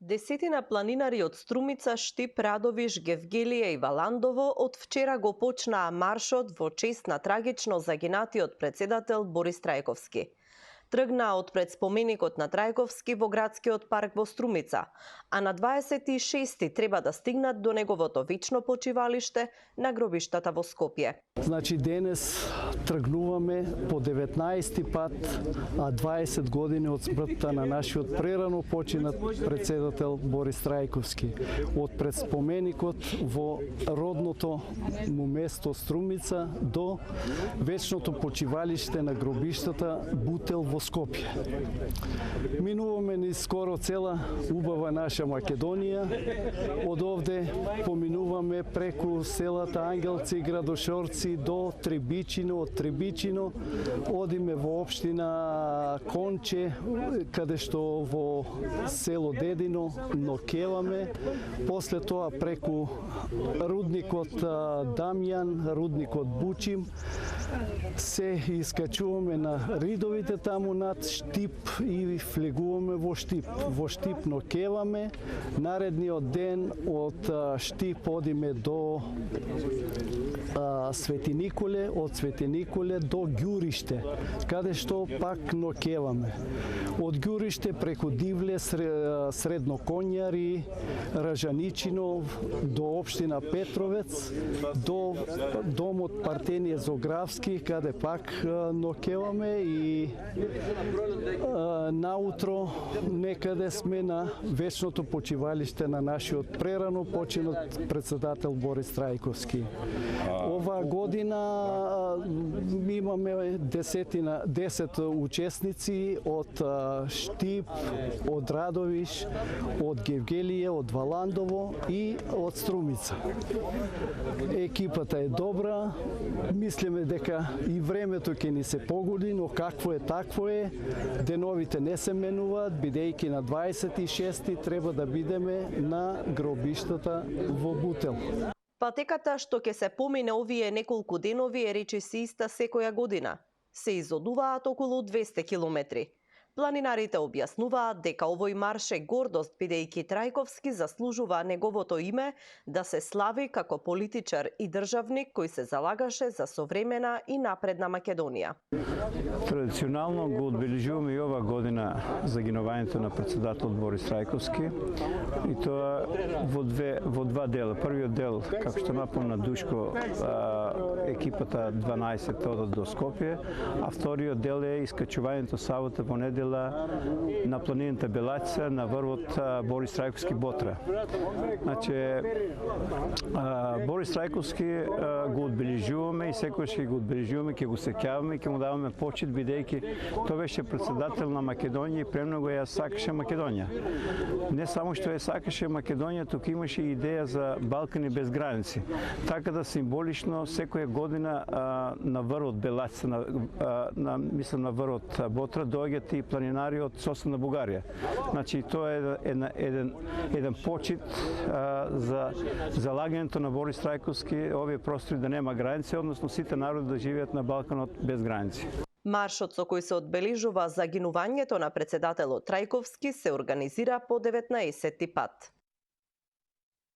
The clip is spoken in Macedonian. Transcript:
Десетина планинари од Струмица, Штип, Радовиш, Гевгелија и Валандово од вчера го почнаа маршот во чест на трагично загинатиот председател Борис Трајковски. Тргнаа од пред споменикот на Трајковски во градскиот парк во Струмица, а на 26 треба да стигнат до неговото вечно почивалиште на гробиштата во Скопје. Значи денес тргнуваме по 19 пат, а 20 години од смртта на нашиот прерано починат председател Борис Трајковски. Од пред споменикот во родното му место Струмица до вечното почивалиште на гробиштата Бутел во Скопје. Минуваме низ скоро цела убава наша Македонија. Од овде поминуваме преку селата Ангелци, Градошорци до Требичино, од Требичино одиме во општина Конче, каде што во село Дедино нокеваме, после тоа преку рудникот Дамјан, рудникот Бучим, се искачуваме на ридовите таму над Штип и влегуваме во Штип. Во Штип нокеваме, наредниот ден од Штип одиме до Свети Николе, од Свети Николе до Ѓуриште, каде што пак нокеваме. Од Ѓуриште преку Дивле, Средноконјари, Ражаничино до општина Петровец, до домот Партенije Зографски, каде пак нокеваме и наутро некаде сме на вечното почивалиште на нашиот прерано починат председател Борис Трајковски. Оваа година имаме 10 учесници од Штип, од Радовиш, од Гевгелија, од Валандово и од Струмица. Екипата е добра, мислиме дека и времето ќе ни се погоди, но какво е такво е. Деновите не се менуваат, бидејќи на 26 треба да бидеме на гробиштата во Бутел. Патеката што ќе се помине овие неколку денови е речиси иста секоја година. Се изодуваат околу 200 километри. Планинарите објаснуваат дека овој марш е гордост, бидејќи Трајковски заслужува неговото име да се слави како политичар и државник кој се залагаше за современа и напредна Македонија. Традиционално го одбележуваме и ова година загинувањето на председател Борис Трајковски, и тоа во два дела. Првиот дел, како што напомна Душко, екипата 12 одат до Скопје, а вториот дел е искачувањето сабота во недела на планината Белаца на врвот Борис Трајковски Ботра. Значи, Борис Трајковски го одбележуваме и секогаш ќе го одбележуваме, ќе го сеќаваме и ќе му даваме почит, бидејќи тој беше председател на Македонија и премногу ја сакаше Македонија. Не само што ја сакаше Македонија, туку имаше и идеја за Балкани без граници. Така да символично секоја година на врвот Белаца, мислам на врвот Ботра, доаѓаат и планинари од соседна Бугарија. Значи, тоа е еден почит за залагањето на Борис Трајковски овие простори да нема граници, односно сите народи да живеат на Балканот без граници. Маршот со кој се одбележува загинувањето на председателот Трајковски се организира по 19 пат.